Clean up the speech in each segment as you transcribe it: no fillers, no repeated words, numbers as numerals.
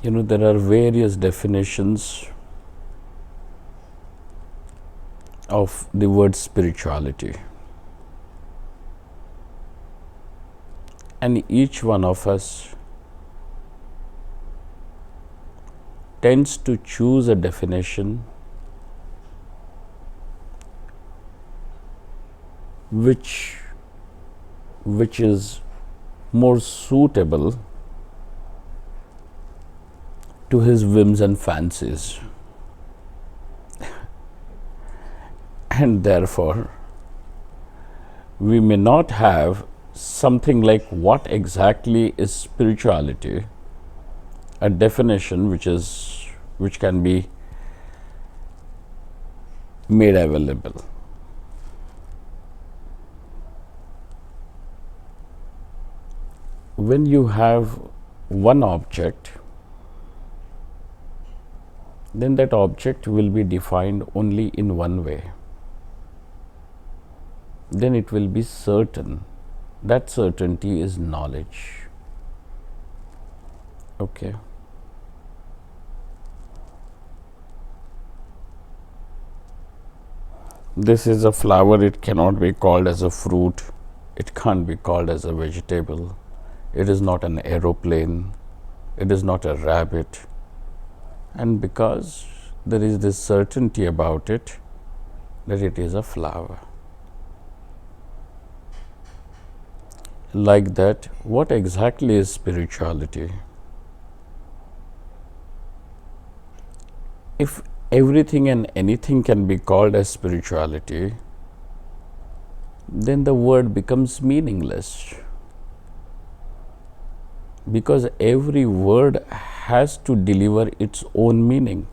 There are various definitions of the word spirituality, and each one of us tends to choose a definition which is more suitable to his whims and fancies. And therefore, we may not have something like what exactly is spirituality, a definition which can be made available. When you have one object, then that object will be defined only in one way. Then it will be certain. That certainty is knowledge. Okay. This is a flower, it cannot be called as a fruit, it can't be called as a vegetable, it is not an aeroplane, it is not a rabbit. And because there is this certainty about it, that it is a flower. Like that, what exactly is spirituality? If everything and anything can be called as spirituality, then the word becomes meaningless. Because every word has to deliver its own meaning.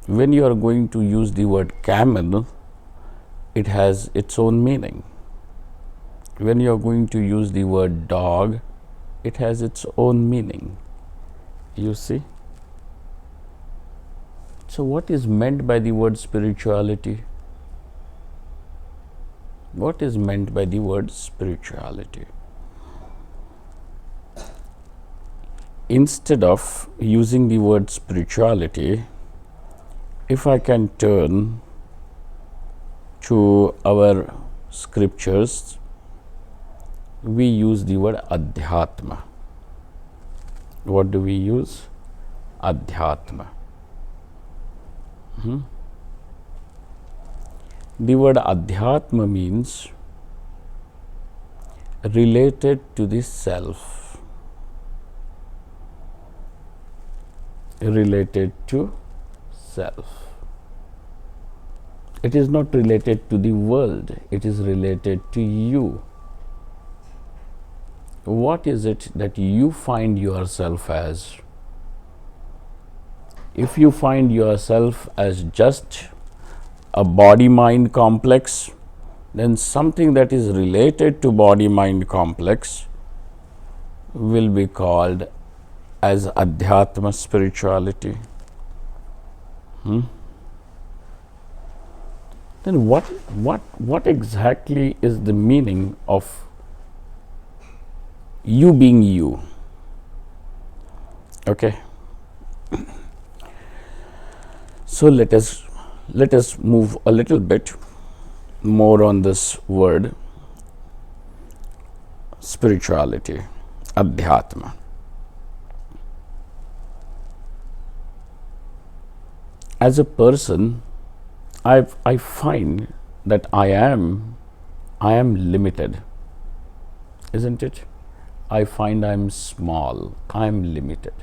When you are going to use the word camel, it has its own meaning. When you are going to use the word dog, it has its own meaning. You see? So, what is meant by the word spirituality? What is meant by the word spirituality? Instead of using the word spirituality, if I can turn to our scriptures, we use the word adhyatma. What do we use? Adhyatma. The word adhyatma means related to the self, related to self. It is not related to the world, it is related to you. What is it that you find yourself as? If you find yourself as just a body-mind complex, then something that is related to body-mind complex will be called as adhyatma spirituality. Then what exactly is the meaning of you being you? Okay. So let us move a little bit more on this word spirituality, adhyatma. As a person, I find that I am limited, isn't it? I find I'm small, I'm limited.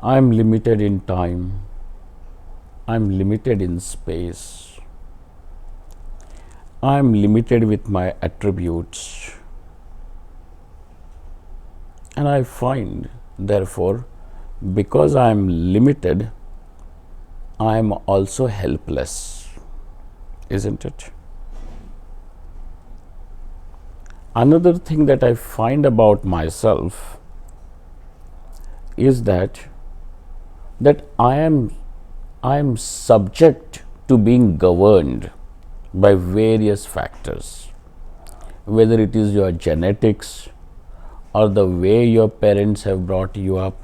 I'm limited in time, I'm limited in space, I'm limited with my attributes. And I find, therefore, because I am limited, I am also helpless, isn't it? Another thing that I find about myself is that I am subject to being governed by various factors, whether it is your genetics, or the way your parents have brought you up,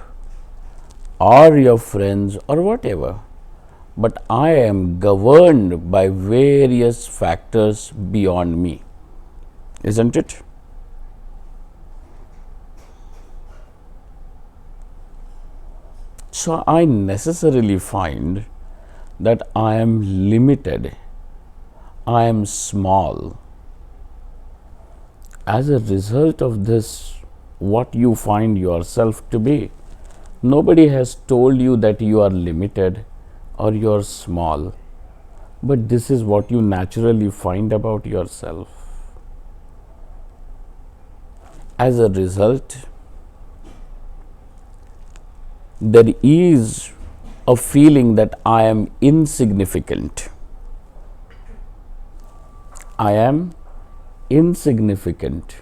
or your friends, or whatever. But I am governed by various factors beyond me, isn't it? So I necessarily find that I am limited, I am small. As a result of this, what you find yourself to be. Nobody has told you that you are limited or you are small, but this is what you naturally find about yourself. As a result, there is a feeling that I am insignificant. I am insignificant.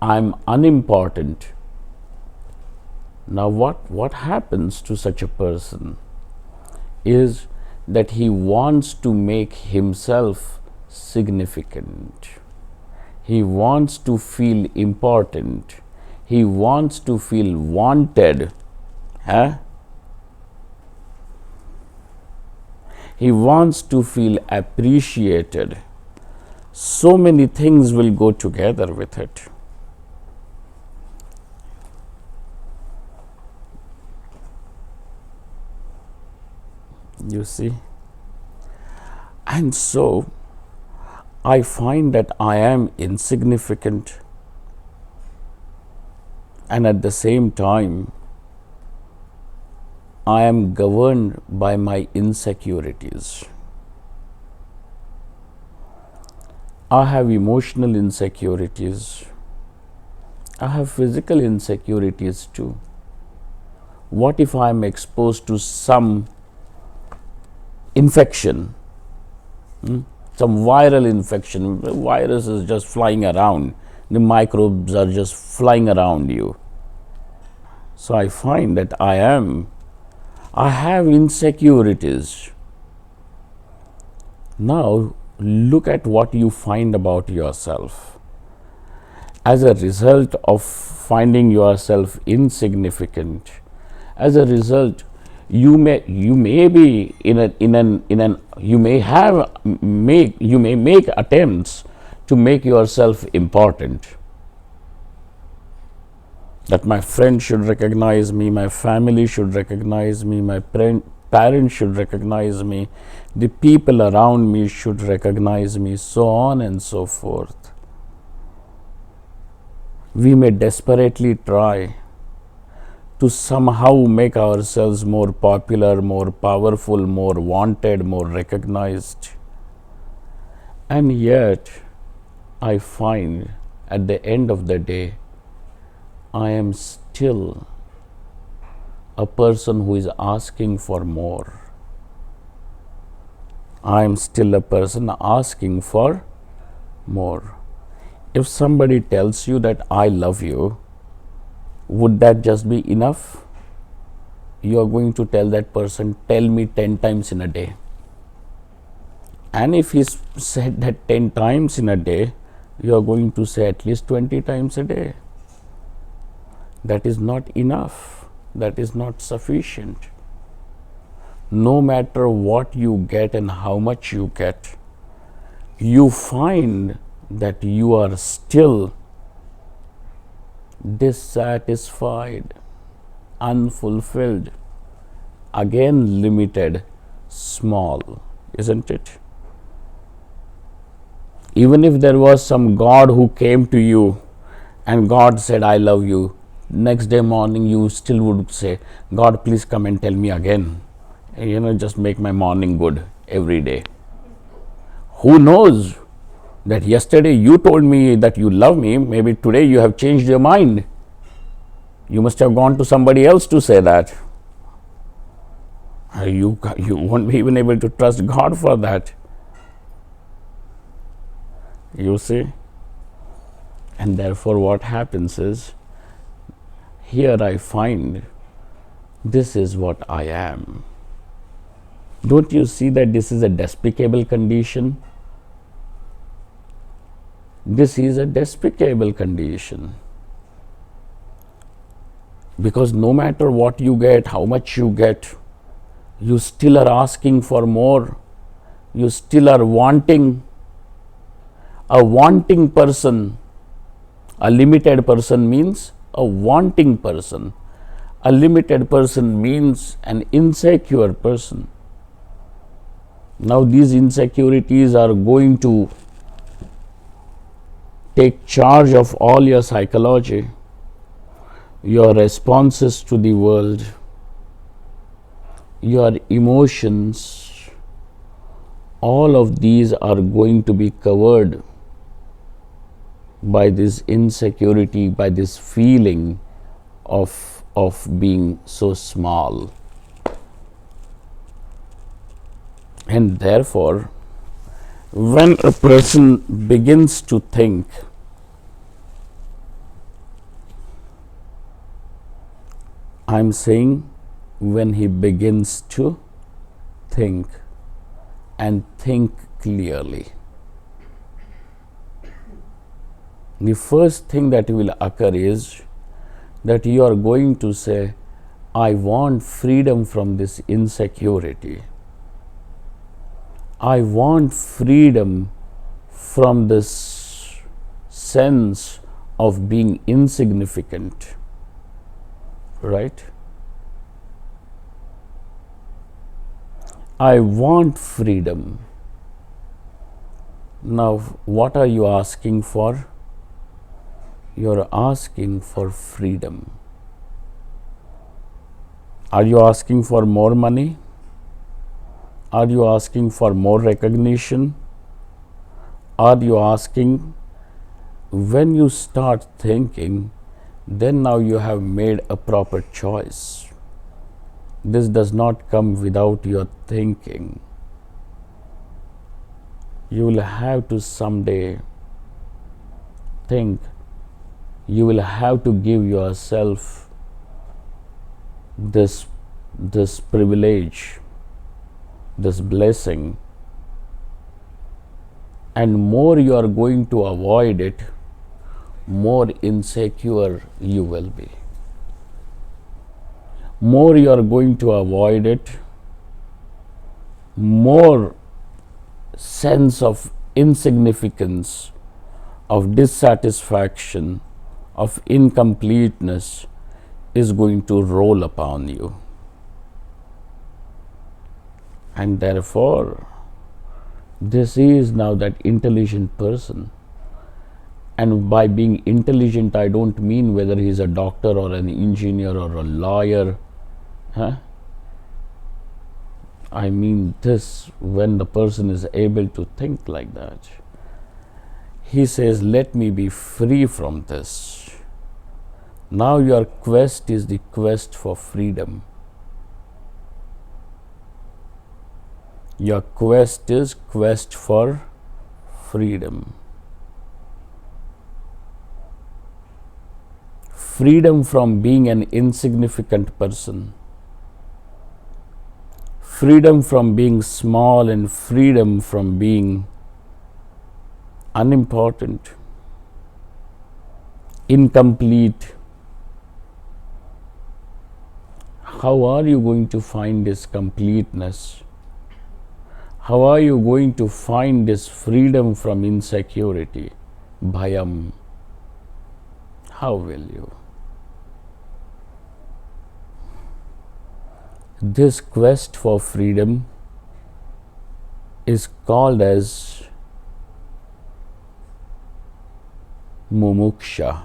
I am unimportant. Now, what happens to such a person is that he wants to make himself significant. He wants to feel important. He wants to feel wanted. He wants to feel appreciated. So many things will go together with it. You see? And so, I find that I am insignificant, and at the same time, I am governed by my insecurities. I have emotional insecurities. I have physical insecurities too. What if I am exposed to some infection, some viral infection? The virus is just flying around. The microbes are just flying around you. So I find that I have insecurities. Now, look at what you find about yourself. As a result of finding yourself insignificant, as a result, you may be you may make attempts to make yourself important. That my friend should recognize me, my family should recognize me, my parents should recognize me, the people around me should recognize me, so on and so forth. We may desperately try to somehow make ourselves more popular, more powerful, more wanted, more recognized. And yet, I find at the end of the day, I am still a person who is asking for more. I am still a person asking for more. If somebody tells you that I love you, would that just be enough? You are going to tell that person, tell me 10 times in a day. And if he said that 10 times in a day, you are going to say at least 20 times a day. That is not enough. That is not sufficient. No matter what you get and how much you get, you find that you are still dissatisfied, unfulfilled, again limited, small, isn't it? Even if there was some God who came to you and God said, I love you, next day morning you still would say, God, please come and tell me again. Just make my morning good every day. Who knows that yesterday you told me that you love me, maybe today you have changed your mind. You must have gone to somebody else to say that. You won't be even able to trust God for that. You see? And therefore what happens is, here I find this is what I am. Don't you see that this is a despicable condition? This is a despicable condition. Because no matter what you get, how much you get, you still are asking for more. You still are wanting. A wanting person, a limited person means a wanting person. A limited person means an insecure person. Now these insecurities are going to take charge of all your psychology, your responses to the world, your emotions. All of these are going to be covered by this insecurity, by this feeling of being so small. And therefore, when a person begins to think, I'm saying when he begins to think and think clearly, the first thing that will occur is that you are going to say, I want freedom from this insecurity. I want freedom from this sense of being insignificant. Right? I want freedom. Now, what are you asking for? You are asking for freedom. Are you asking for more money? Are you asking for more recognition? Are you asking? When you start thinking, then now you have made a proper choice. This does not come without your thinking. You will have to someday think. You will have to give yourself this privilege, this blessing, and more you are going to avoid it, more insecure you will be. More you are going to avoid it, more sense of insignificance, of dissatisfaction, of incompleteness is going to roll upon you. And therefore, this is now that intelligent person. And by being intelligent, I don't mean whether he's a doctor or an engineer or a lawyer. I mean this, when the person is able to think like that. He says, let me be free from this. Now your quest is the quest for freedom. Your quest is quest for freedom. Freedom from being an insignificant person. Freedom from being small and freedom from being unimportant, incomplete. How are you going to find this completeness? How are you going to find this freedom from insecurity, bhayam? How will you? This quest for freedom is called as mumuksha.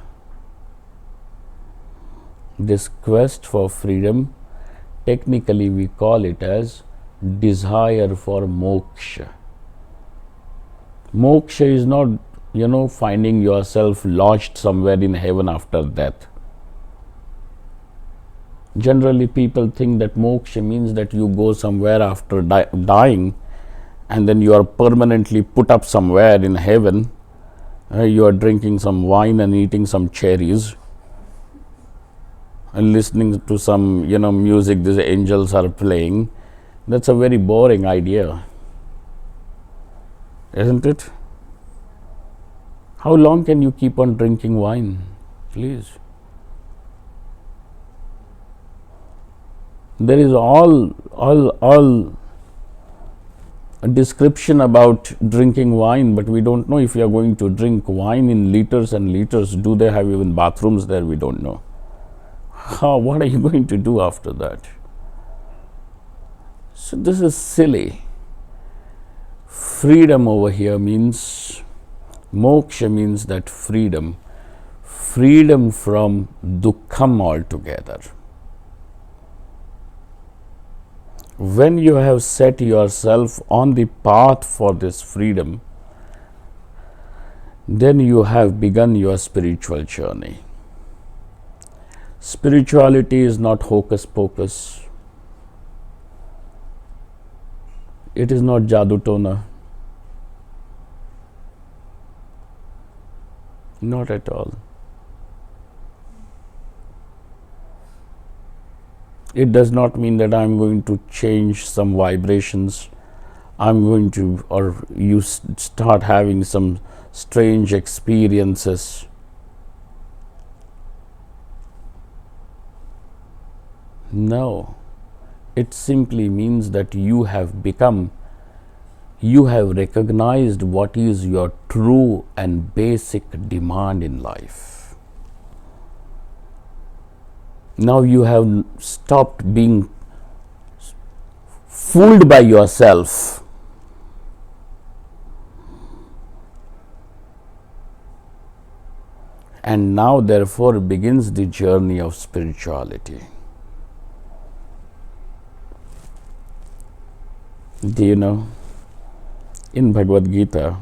This quest for freedom, technically we call it as desire for moksha. Moksha is not, finding yourself lodged somewhere in heaven after death. Generally, people think that moksha means that you go somewhere after dying and then you are permanently put up somewhere in heaven. You are drinking some wine and eating some cherries and listening to some, music these angels are playing. That's a very boring idea, isn't it? How long can you keep on drinking wine? Please. There is all a description about drinking wine, but we don't know if you are going to drink wine in liters and liters. Do they have even bathrooms there? We don't know. What are you going to do after that? So this is silly. Freedom over here means, moksha means that freedom from dukkham altogether. When you have set yourself on the path for this freedom, then you have begun your spiritual journey. Spirituality is not hocus pocus. It is not jadoo tona. Not at all. It does not mean that I'm going to change some vibrations. I'm going to, or you start having some strange experiences. No. It simply means that you have recognized what is your true and basic demand in life. Now you have stopped being fooled by yourself. And now therefore begins the journey of spirituality. Do you know, in Bhagavad Gita,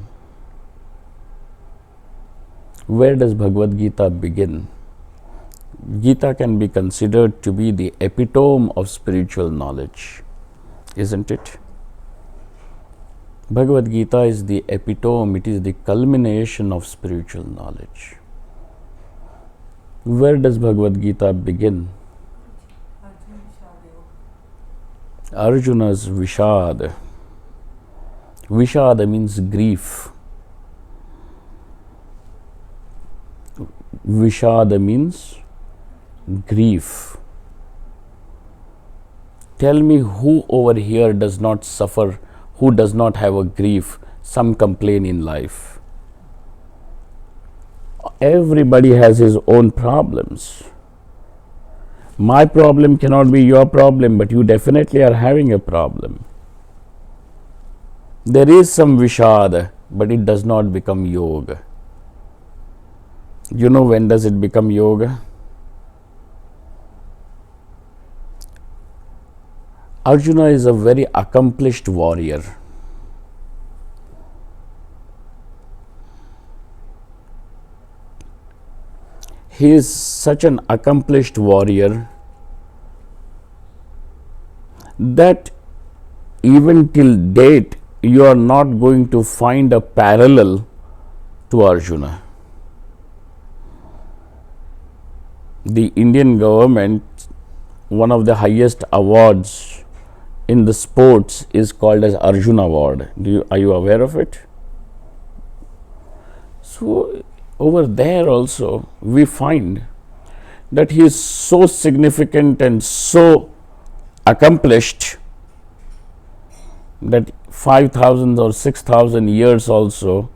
where does Bhagavad Gita begin? Gita can be considered to be the epitome of spiritual knowledge, isn't it? Bhagavad Gita is the epitome, it is the culmination of spiritual knowledge. Where does Bhagavad Gita begin? Arjuna's Vishad. Vishada means grief. Vishada means grief. Tell me who over here does not suffer, who does not have a grief, some complaint in life. Everybody has his own problems. My problem cannot be your problem, but you definitely are having a problem. There is some Vishad, but it does not become yoga. You know when does it become yoga? Arjuna is a very accomplished warrior. He is such an accomplished warrior that even till date you are not going to find a parallel to Arjuna. The Indian government, one of the highest awards in the sports is called as Arjuna Award. Are you aware of it? So over there also we find that he is so significant and so accomplished that 5,000 or 6,000 years also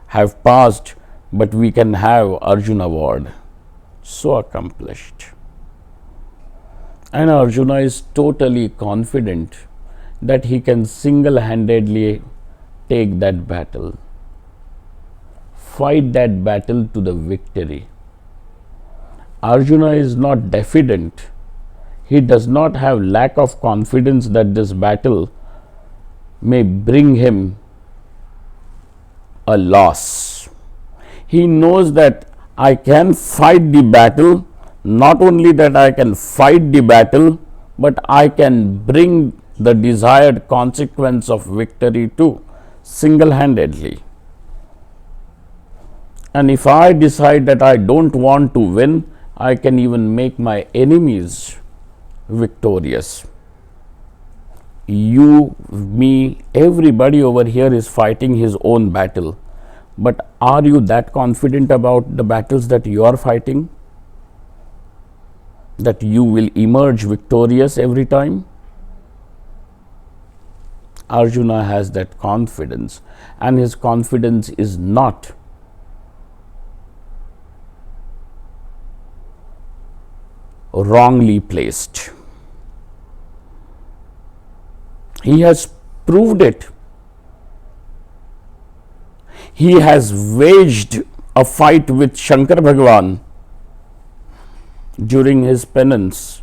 have passed, but we can have Arjuna Award. So accomplished. And Arjuna is totally confident that he can single-handedly take that battle, fight that battle to the victory. Arjuna is not diffident. He does not have lack of confidence that this battle may bring him a loss. He knows that I can fight the battle. Not only that I can fight the battle, but I can bring the desired consequence of victory too, single-handedly. And if I decide that I don't want to win, I can even make my enemies victorious. You, me, everybody over here is fighting his own battle. But are you that confident about the battles that you are fighting? that you will emerge victorious every time? Arjuna has that confidence, and his confidence is not wrongly placed. He has proved it. He has waged a fight with Shankar Bhagavan during his penance.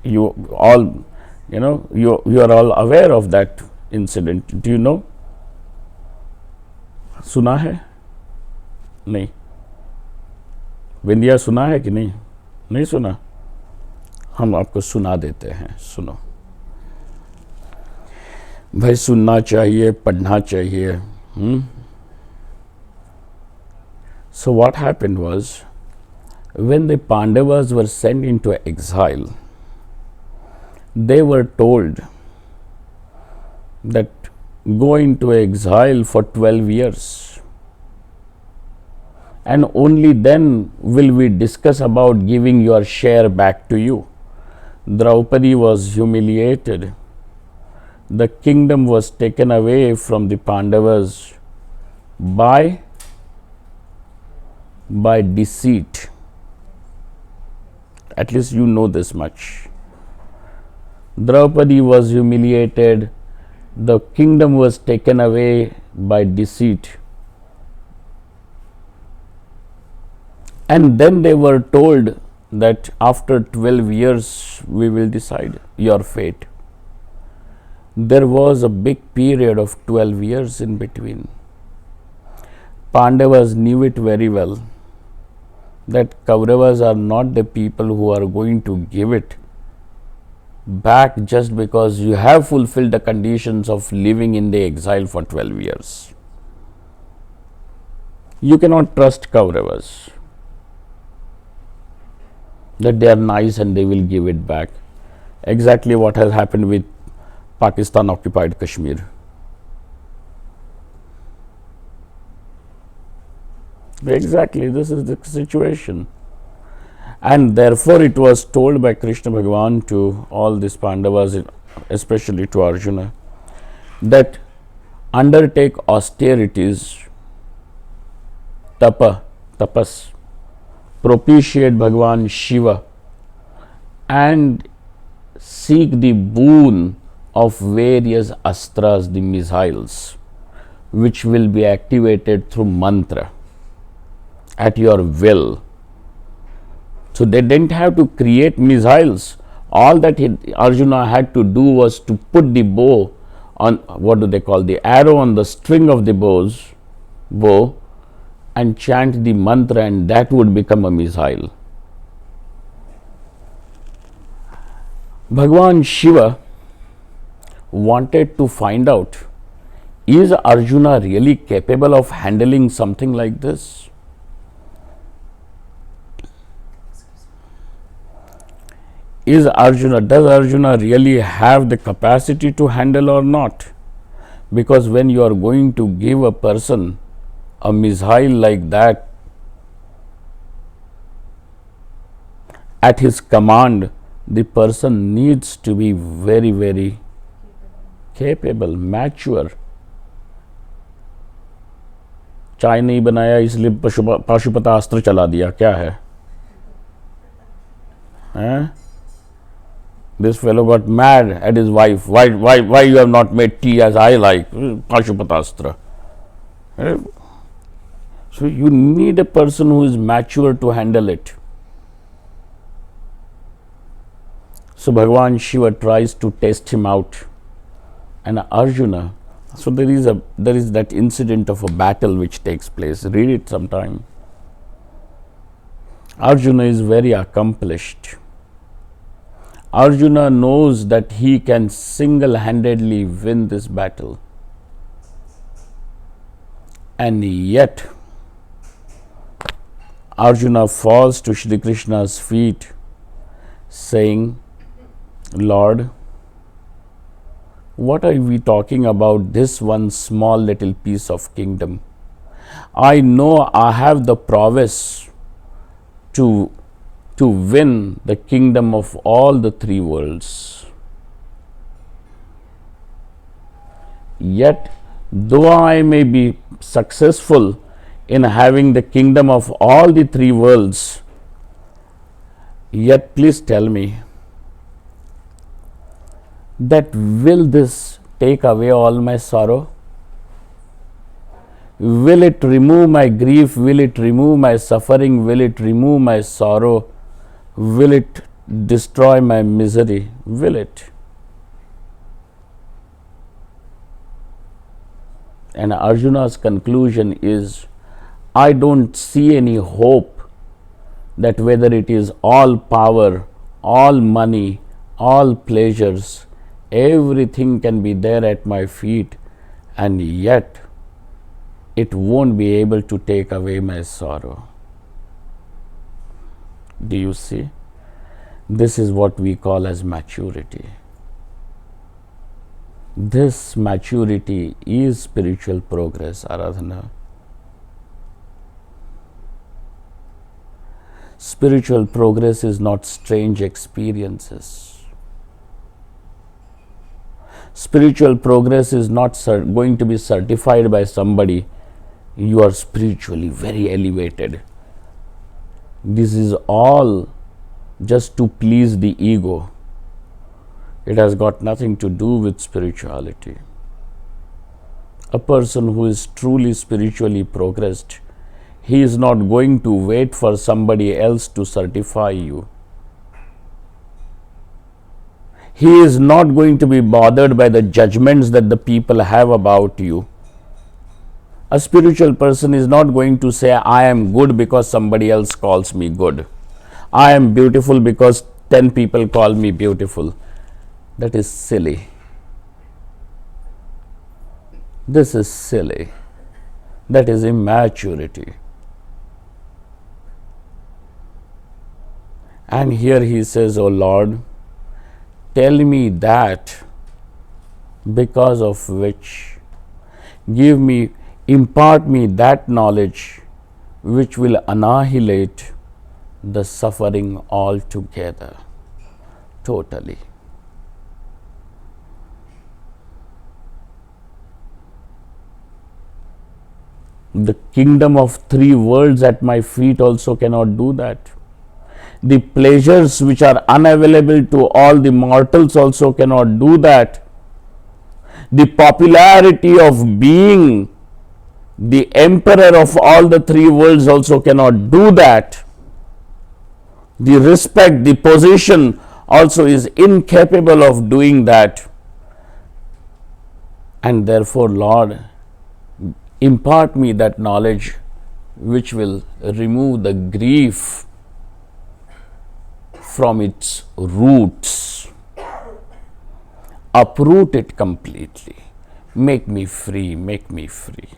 You all, you are all aware of that incident. Do you know? सुना है? नहीं. विंध्या सुना है कि नहीं? नहीं सुना? हम आपको सुना देते हैं. सुनो भाई, सुनना चाहिए, पढ़ना चाहिए. So what happened was, when the Pandavas were sent into exile, they were told that go into exile for 12 years and only then will we discuss about giving your share back to you. Draupadi was humiliated. The kingdom was taken away from the Pandavas by deceit. At least you know this much. Draupadi was humiliated. The kingdom was taken away by deceit. And then they were told that after 12 years we will decide your fate. There was a big period of 12 years in between. Pandavas knew it very well that Kauravas are not the people who are going to give it back just because you have fulfilled the conditions of living in the exile for 12 years. You cannot trust Kauravas that they are nice and they will give it back. Exactly what has happened with Pakistan occupied Kashmir. Exactly, this is the situation. And therefore it was told by Krishna Bhagavan to all these Pandavas, especially to Arjuna, that undertake austerities, tapas, propitiate Bhagavan Shiva, and seek the boon of various astras, the missiles, which will be activated through mantra at your will. So they didn't have to create missiles. All that Arjuna had to do was to put the bow on, what do they call, the arrow on the string of the bow, and chant the mantra, and that would become a missile. Bhagavan Shiva wanted to find out, is Arjuna really capable of handling something like this? Does Arjuna really have the capacity to handle or not? Because when you are going to give a person a missile like that at his command, the person needs to be very, very capable, mature. चाय नहीं बनाया इसलिए पाशुपतास्त्र चला दिया, क्या है? This fellow got mad at his wife. Why you have not made tea as I like? Pashupatastra. So you need a person who is mature to handle it. So Bhagavan Shiva tries to test him out, and Arjuna. So there is that incident of a battle which takes place. Read it sometime. Arjuna is very accomplished. Arjuna knows that he can single-handedly win this battle. And yet, Arjuna falls to Shri Krishna's feet, saying, Lord, what are we talking about this one small little piece of kingdom? I know I have the prowess to to win the kingdom of all the three worlds. Yet, though I may be successful in having the kingdom of all the three worlds, yet please tell me that will this take away all my sorrow? Will it remove my grief? Will it remove my suffering? Will it remove my sorrow? Will it destroy my misery? Will it? And Arjuna's conclusion is, I don't see any hope that whether it is all power, all money, all pleasures, everything can be there at my feet, and yet it won't be able to take away my sorrow. Do you see? This is what we call as maturity. This maturity is spiritual progress, Aradhana. Spiritual progress is not strange experiences. Spiritual progress is not going to be certified by somebody. You are spiritually very elevated. This is all just to please the ego. It has got nothing to do with spirituality. A person who is truly spiritually progressed, he is not going to wait for somebody else to certify you. He is not going to be bothered by the judgments that the people have about you. A spiritual person is not going to say, I am good because somebody else calls me good. I am beautiful because 10 people call me beautiful. That is silly. This is silly. That is immaturity. And here he says, O Lord, tell me that because of which, impart me that knowledge which will annihilate the suffering altogether, totally. The kingdom of three worlds at my feet also cannot do that. The pleasures which are unavailable to all the mortals also cannot do that. The popularity of being the emperor of all the three worlds also cannot do that. The respect, the position also is incapable of doing that. And therefore, Lord, impart me that knowledge which will remove the grief from its roots. Uproot it completely. Make me free, make me free.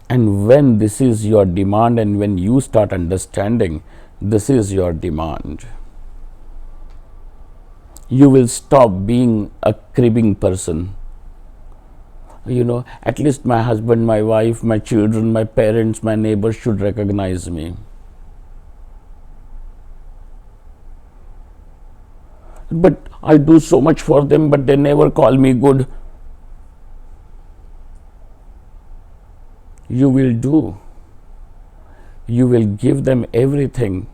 And when this is your demand, and when you start understanding this is your demand, you will stop being a cribbing person. At least my husband, my wife, my children, my parents, my neighbors should recognize me. But I do so much for them, but they never call me good. You will do. You will give them everything,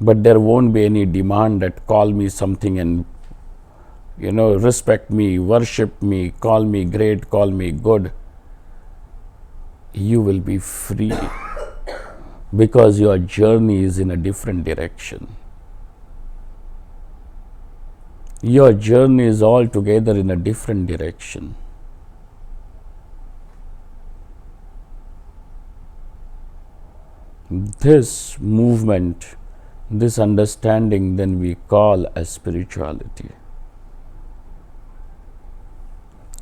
but there won't be any demand that call me something and respect me, worship me, call me great, call me good. You will be free because your journey is in a different direction. Your journey is altogether in a different direction. This movement, this understanding, then we call as spirituality.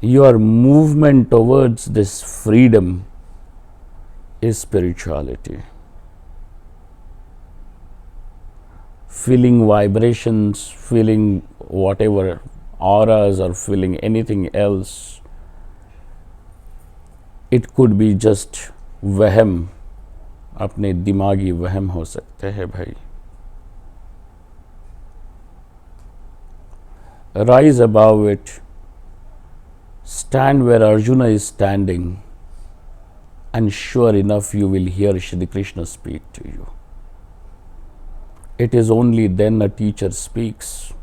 Your movement towards this freedom is spirituality. Feeling vibrations, feeling whatever auras, or feeling anything else, it could be just vaham, अपने दिमागी वहम हो सकते हैं भाई. Rise above it, stand where Arjuna is standing, and sure enough you will hear Shri Krishna speak to you. It is only then a teacher speaks.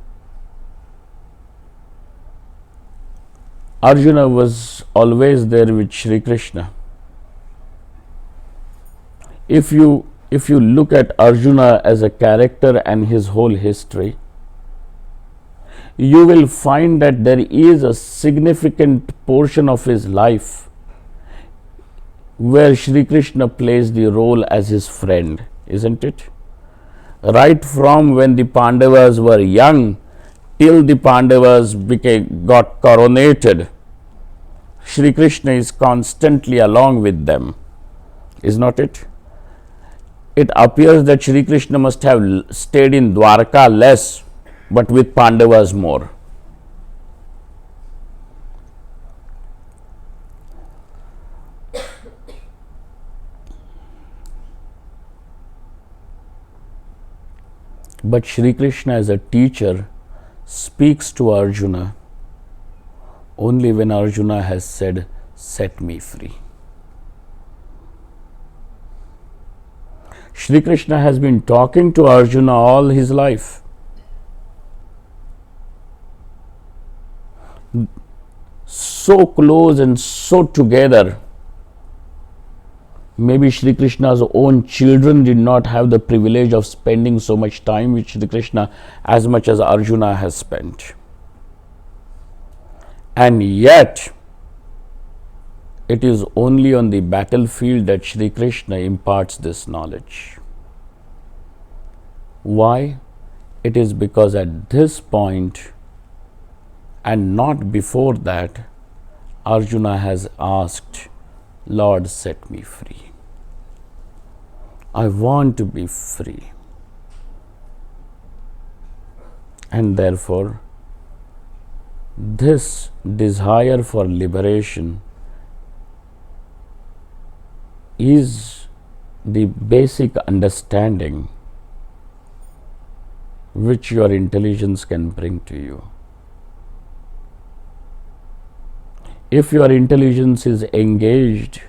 Arjuna was always there with Shri Krishna. If you look at Arjuna as a character and his whole history, you will find that there is a significant portion of his life where Shri Krishna plays the role as his friend, isn't it? Right from when the Pandavas were young till the Pandavas got coronated, Shri Krishna is constantly along with them, is not it? It appears that Shri Krishna must have stayed in Dwarka less, but with Pandavas more. But Shri Krishna as a teacher speaks to Arjuna only when Arjuna has said, "Set me free." Shri Krishna has been talking to Arjuna all his life. So close and so together. Maybe Shri Krishna's own children did not have the privilege of spending so much time with Shri Krishna as much as Arjuna has spent. And yet, it is only on the battlefield that Shri Krishna imparts this knowledge. Why? It is because at this point, and not before that, Arjuna has asked, "Lord, set me free. I want to be free." And therefore, this desire for liberation is the basic understanding which your intelligence can bring to you. If your intelligence is engaged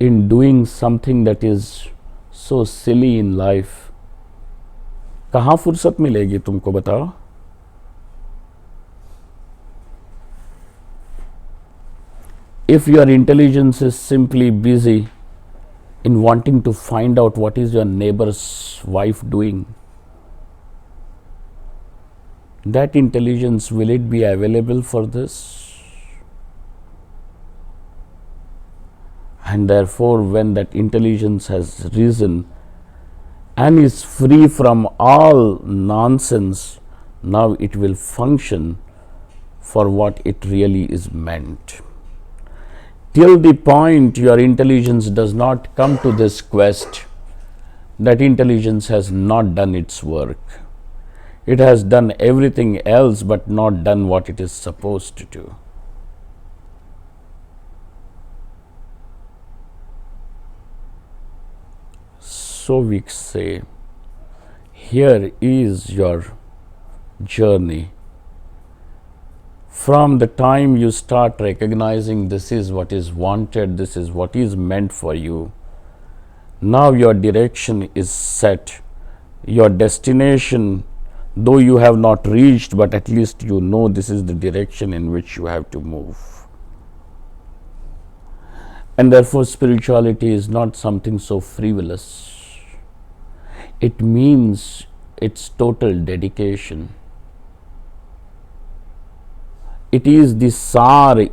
in doing something that is so silly in life, कहाँ फुर्सत मिलेगी तुमको बताओ? If your intelligence is simply busy in wanting to find out what is your neighbor's wife doing, that intelligence, will it be available for this? And therefore, when that intelligence has risen and is free from all nonsense, now it will function for what it really is meant. Till the point your intelligence does not come to this quest, that intelligence has not done its work. It has done everything else but not done what it is supposed to do. So we say, here is your journey. From the time you start recognizing this is what is wanted, this is what is meant for you, now your direction is set. Your destination, though you have not reached, but at least you know this is the direction in which you have to move. And therefore, spirituality is not something so frivolous. It means its total dedication. It is the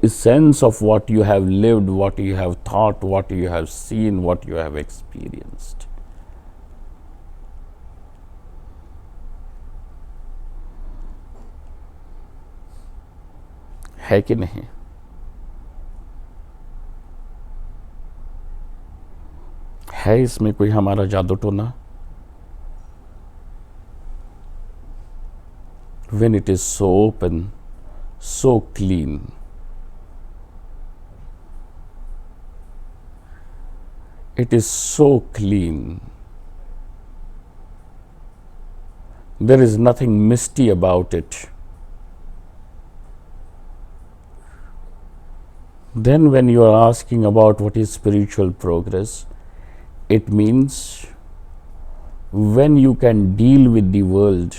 essence of what you have lived, what you have thought, what you have seen, what you have experienced. है कि नहीं? है इसमें कोई हमारा जादू टोना? When it is so open, so clean. It is so clean. There is nothing misty about it. Then when you are asking about what is spiritual progress, it means when you can deal with the world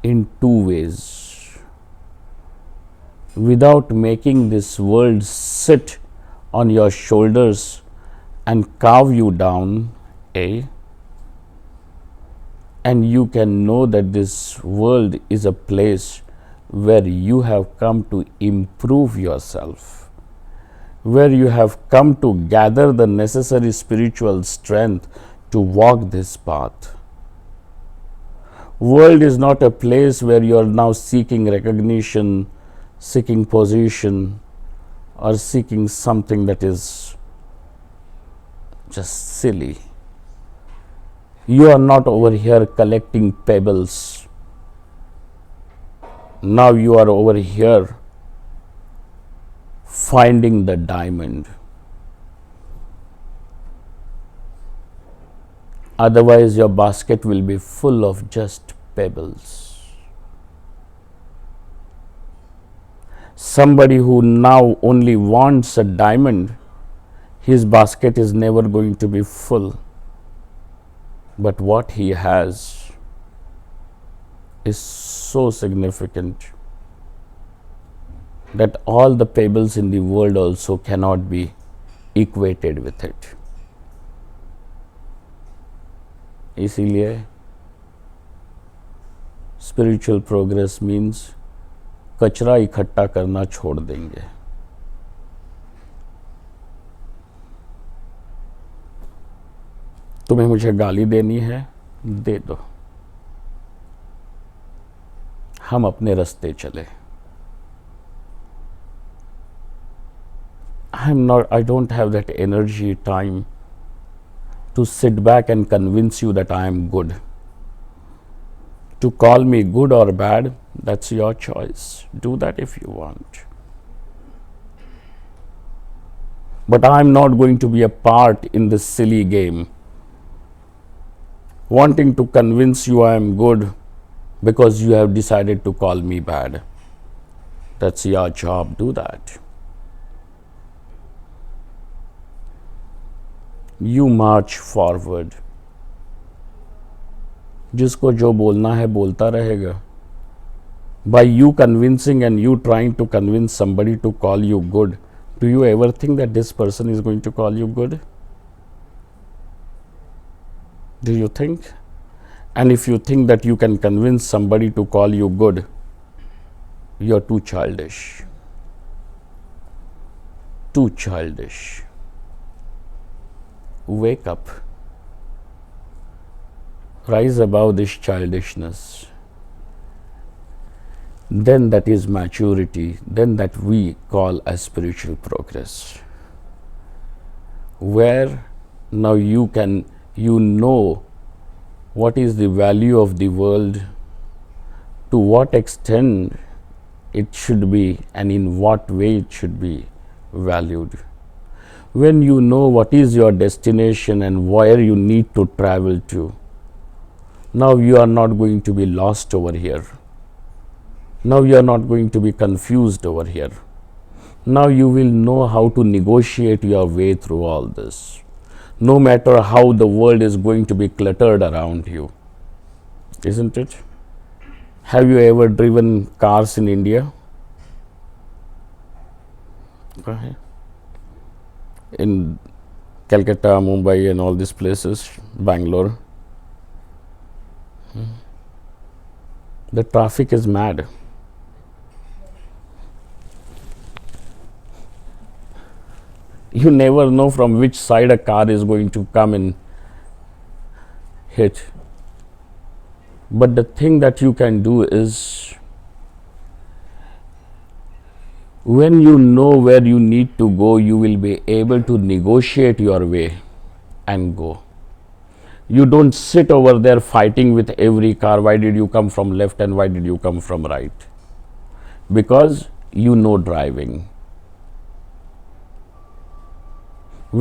in two ways, without making this world sit on your shoulders and carve you down, and you can know that this world is a place where you have come to improve yourself, where you have come to gather the necessary spiritual strength to walk this path. World is not a place where you are now seeking recognition, seeking position, or seeking something that is just silly. You are not over here collecting pebbles. Now you are over here finding the diamond. Otherwise, your basket will be full of just pebbles. Somebody who now only wants a diamond, his basket is never going to be full. But what he has is so significant that all the pebbles in the world also cannot be equated with it. इसीलिए spiritual progress means कचरा इकट्ठा करना छोड़ देंगे. तुम्हें मुझे गाली देनी है, दे दो, हम अपने रास्ते चले. I don't have that energy, time to sit back and convince you that I am good. To call me good or bad, that's your choice. Do that if you want. But I am not going to be a part in this silly game, wanting to convince you I am good because you have decided to call me bad. That's your job. Do that. You march forward. जिसको जो बोलना है बोलता रहेगा. By you convincing and you trying to convince somebody to call you good, do you ever think that this person is going to call you good? Do you think? And if you think that you can convince somebody to call you good, you're too childish. Too childish. Wake up. Rise above this childishness. Then that is maturity. Then that we call as spiritual progress. Where now you know what is the value of the world, to what extent it should be, and in what way it should be valued. When you know what is your destination and where you need to travel to, now you are not going to be lost over here. Now you are not going to be confused over here. Now you will know how to negotiate your way through all this, no matter how the world is going to be cluttered around you. Isn't it? Have you ever driven cars in India? In Calcutta, Mumbai and all these places, Bangalore. The traffic is mad. You never know from which side a car is going to come and hit. But the thing that you can do is, when you know where you need to go, you will be able to negotiate your way and go. You don't sit over there fighting with every car. Why did you come from left and why did you come from right? Because you know driving.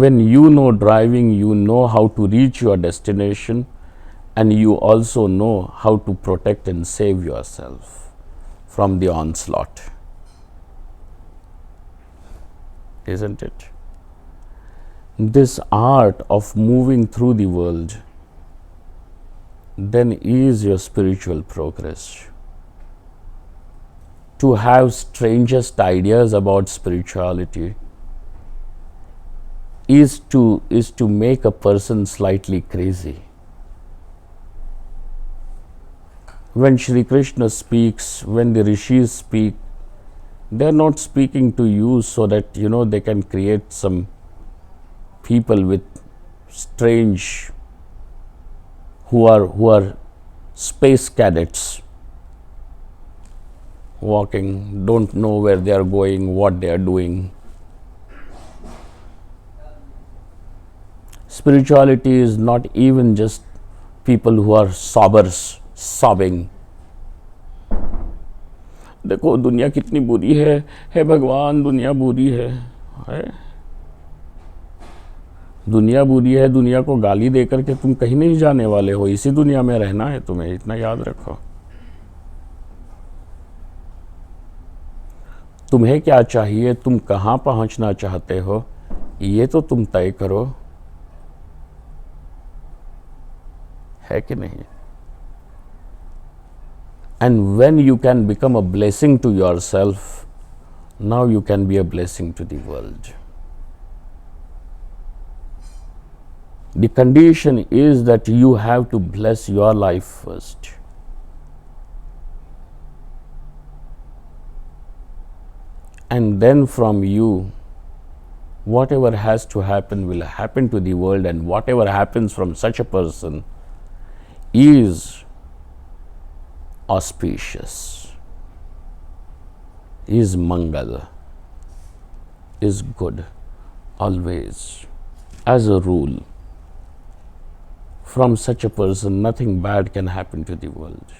When you know driving, you know how to reach your destination, and you also know how to protect and save yourself from the onslaught. Isn't it? This art of moving through the world then is your spiritual progress. To have strangest ideas about spirituality is to make a person slightly crazy. When Shri Krishna speaks, when the rishis speak, they are not speaking to you so that they can create some people with strange who are space cadets walking, don't know where they are going, what they are doing. Spirituality is not even just people who are sobbing. देखो दुनिया कितनी बुरी है, हे भगवान दुनिया बुरी है, दुनिया बुरी है, दुनिया को गाली देकर के तुम कहीं नहीं जाने वाले हो, इसी दुनिया में रहना है तुम्हें, इतना याद रखो। तुम्हें क्या चाहिए, तुम कहाँ पहुंचना चाहते हो, ये तो तुम तय करो, है कि नहीं? And when you can become a blessing to yourself, now you can be a blessing to the world. The condition is that you have to bless your life first. And then from you, whatever has to happen will happen to the world, and whatever happens from such a person is auspicious, is mangal, is good, always. As a rule, from such a person, nothing bad can happen to the world.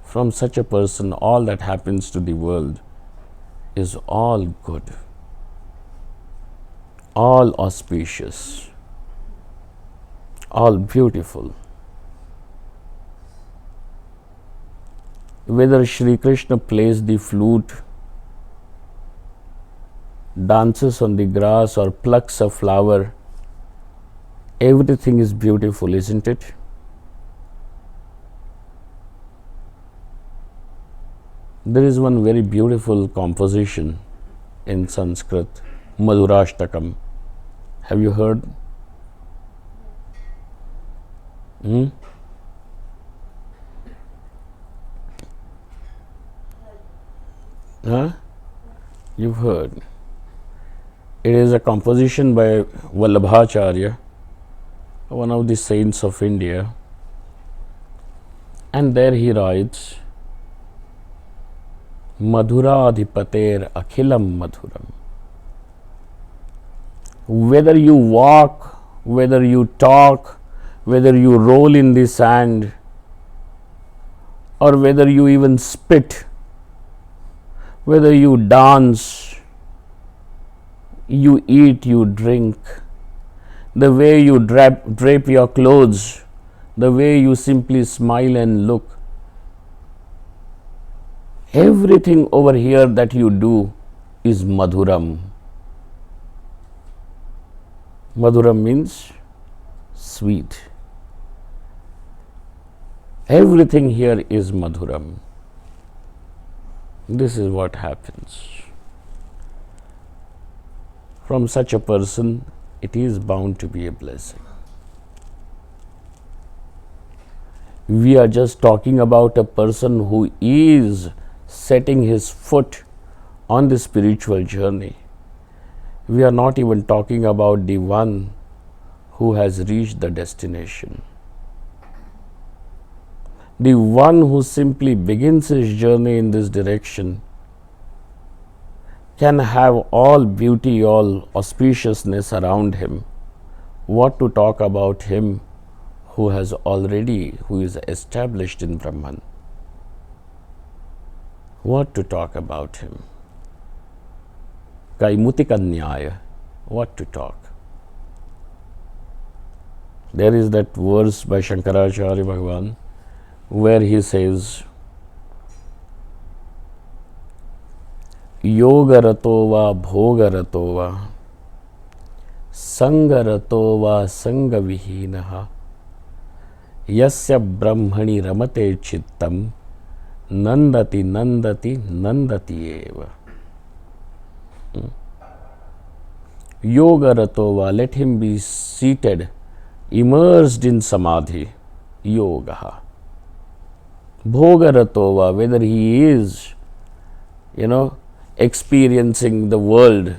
From such a person, all that happens to the world is all good, all auspicious, all beautiful. Whether Shri Krishna plays the flute, dances on the grass, or plucks a flower, everything is beautiful, isn't it? There is one very beautiful composition in Sanskrit, Madhurashtakam. Have you heard? Huh? You've heard. It is a composition by Vallabhacharya, one of the saints of India. And there he writes, Madhuradhipater akhilam madhuram. Whether you walk, whether you talk, whether you roll in the sand, or whether you even spit, whether you dance, you eat, you drink, the way you drape your clothes, the way you simply smile and look, everything over here that you do is madhuram. Madhuram means sweet. Everything here is madhuram. This is what happens. From such a person, it is bound to be a blessing. We are just talking about a person who is setting his foot on the spiritual journey. We are not even talking about the one who has reached the destination. The one who simply begins his journey in this direction can have all beauty, all auspiciousness around him. What to talk about him who is established in Brahman? What to talk about him? Kaimutika Nyaya. What to talk? There is that verse by Shankaracharya Bhagavan where he says, Yoga ratova bhoga ratova sanga ratova sanga vihinaha yasya brahmani ramate chittam nandati nandati nandati eva. Yoga ratova, let him be seated, immersed in samadhi, yoga. Bhoga ratova, whether he is, experiencing the world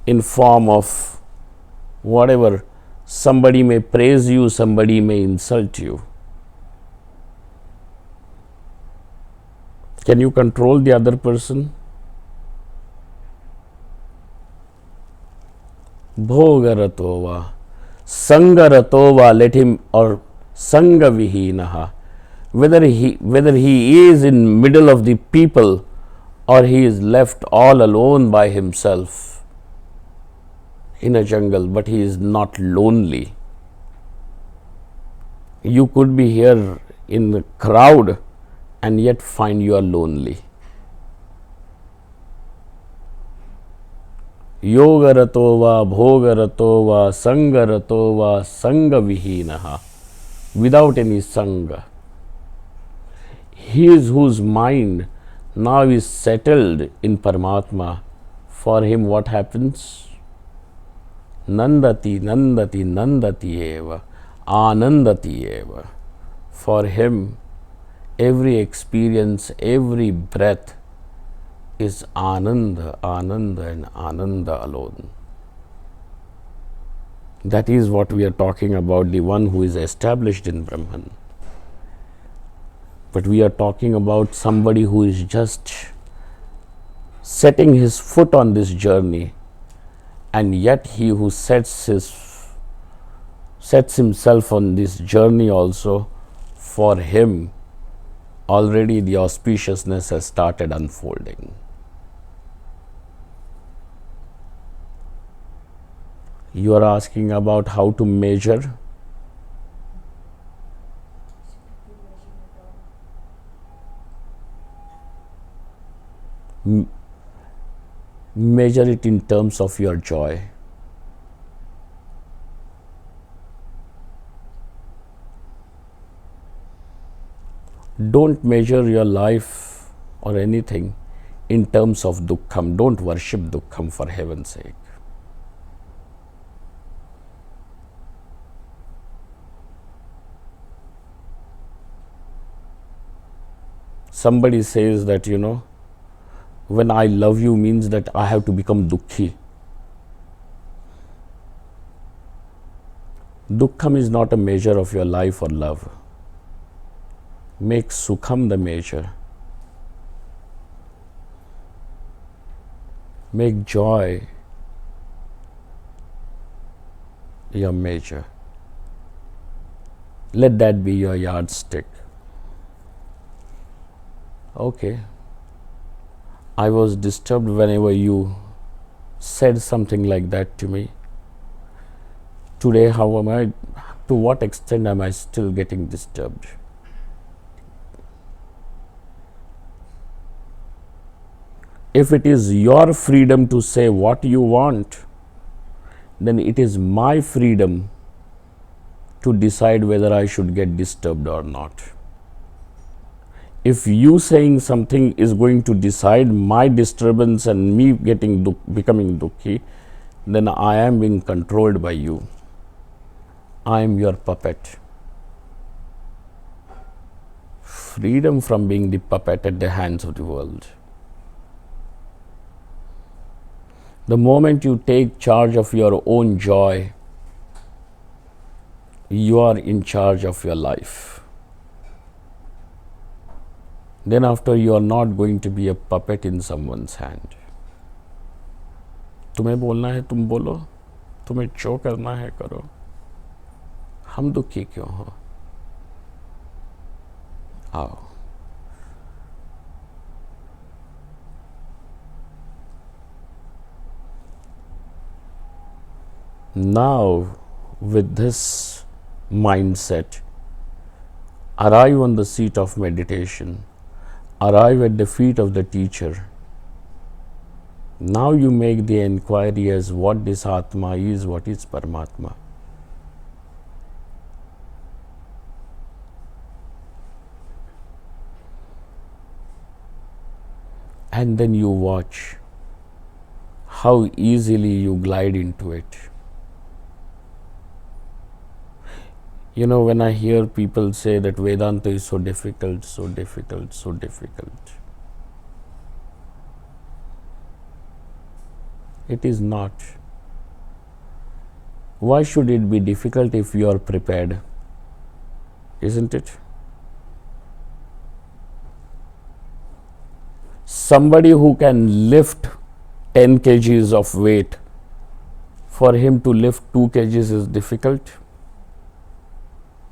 in form of whatever, somebody may praise you, somebody may insult you. Can you control the other person? Bhoga ratova, sanga ratova, let him, or sanga vihinaha, whether he is in middle of the people or he is left all alone by himself in a jungle, but he is not lonely. You could be here in the crowd and yet find you are lonely. Yoga ratova, bhoga ratova, sanga ratova, sanga vihinaha, without any sanga. He is whose mind now is settled in Paramatma. For him what happens? Nandati, nandati, nandati eva, anandati eva. For him, every experience, every breath is Ananda, Ananda and Ananda alone. That is what we are talking about, the one who is established in Brahman. But we are talking about somebody who is just setting his foot on this journey, and yet he who sets himself on this journey also, for him already the auspiciousness has started unfolding. You are asking about how to measure. Measure it in terms of your joy. Don't measure your life or anything in terms of dukkham. Don't worship dukkham, for heaven's sake. Somebody says that, when I love you means that I have to become dukkhi. Dukkham is not a measure of your life or love. Make sukham the measure. Make joy your measure. Let that be your yardstick. Okay. I was disturbed whenever you said something like that to me. Today, how am I? To what extent am I still getting disturbed? If it is your freedom to say what you want, then it is my freedom to decide whether I should get disturbed or not. If you saying something is going to decide my disturbance and me becoming dukkhi, then I am being controlled by you. I am your puppet. Freedom from being the puppet at the hands of the world. The moment you take charge of your own joy, you are in charge of your life. Then after, you are not going to be a puppet in someone's hand. तुम्हें बोलना है तुम बोलो, तुम्हें जो करना है करो, हम दुखी क्यों हो? आओ. Now, with this mindset, arrive on the seat of meditation, arrive at the feet of the teacher. Now you make the inquiry as what this Atma is, what is Paramatma. And then you watch how easily you glide into it. You know, when I hear people say that Vedanta is so difficult, so difficult, so difficult, it is not. Why should it be difficult if you are prepared? Isn't it? Somebody who can lift 10 kgs of weight, for him to lift 2 kgs is difficult.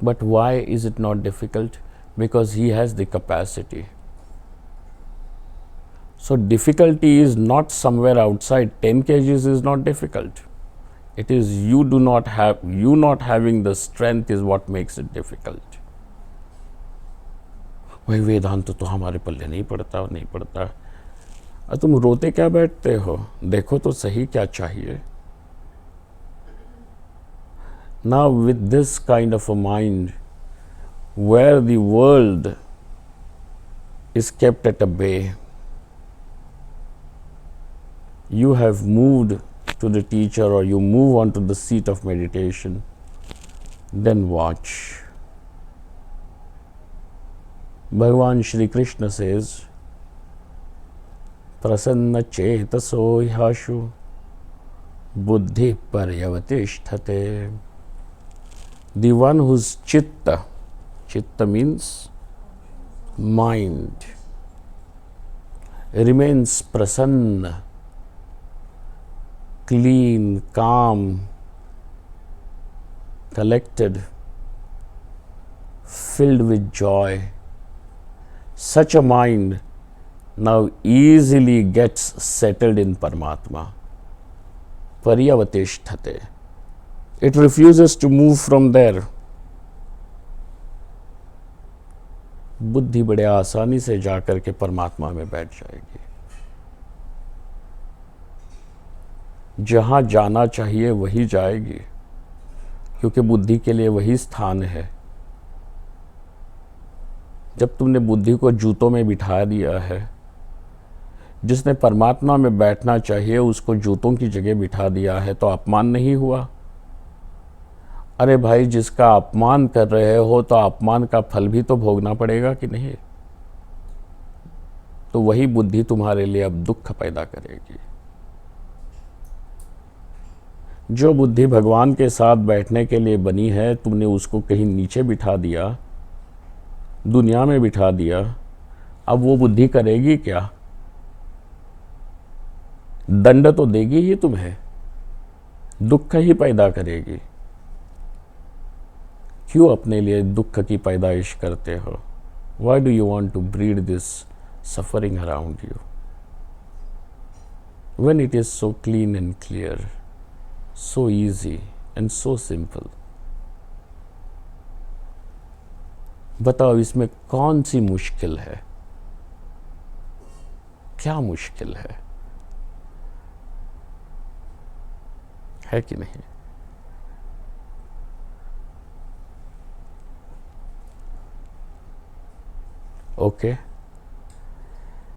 But why is it not difficult? Because he has the capacity. So difficulty is not somewhere outside. 10 kgs is not difficult. It is you not having the strength is what makes it difficult. भाई वेदांत तो हमारे पल्ले नहीं पड़ता. तुम रोते क्या बैठते हो? देखो तो सही क्या चाहिए. Now with this kind of a mind, where the world is kept at a bay, you have moved to the teacher or you move on to the seat of meditation, then watch. Bhagavan Shri Krishna says, prasanna chetaso yashu buddhi paryavatishthate. The one whose chitta means mind, remains prasanna, clean, calm, collected, filled with joy. Such a mind now easily gets settled in Paramatma. Paryavatishthate. It refuses to move from there. बुद्धि बड़े आसानी से जाकर के परमात्मा में बैठ जाएगी. जहां जाना चाहिए वही जाएगी, क्योंकि बुद्धि के लिए वही स्थान है. जब तुमने बुद्धि को जूतों में बिठा दिया है, जिसने परमात्मा में बैठना चाहिए उसको जूतों की जगह बिठा दिया है, तो अपमान नहीं हुआ? अरे भाई, जिसका अपमान कर रहे हो तो अपमान का फल भी तो भोगना पड़ेगा कि नहीं? तो वही बुद्धि तुम्हारे लिए अब दुख पैदा करेगी. जो बुद्धि भगवान के साथ बैठने के लिए बनी है, तुमने उसको कहीं नीचे बिठा दिया, दुनिया में बिठा दिया. अब वो बुद्धि करेगी क्या? दंड तो देगी ही तुम्हें, दुख ही पैदा करेगी. क्यों अपने लिए दुख की पैदाइश करते हो? Why do you want to breed this suffering around you? When it is so clean and clear, so easy and so simple. बताओ, इसमें कौन सी मुश्किल है? क्या मुश्किल है कि नहीं? Okay.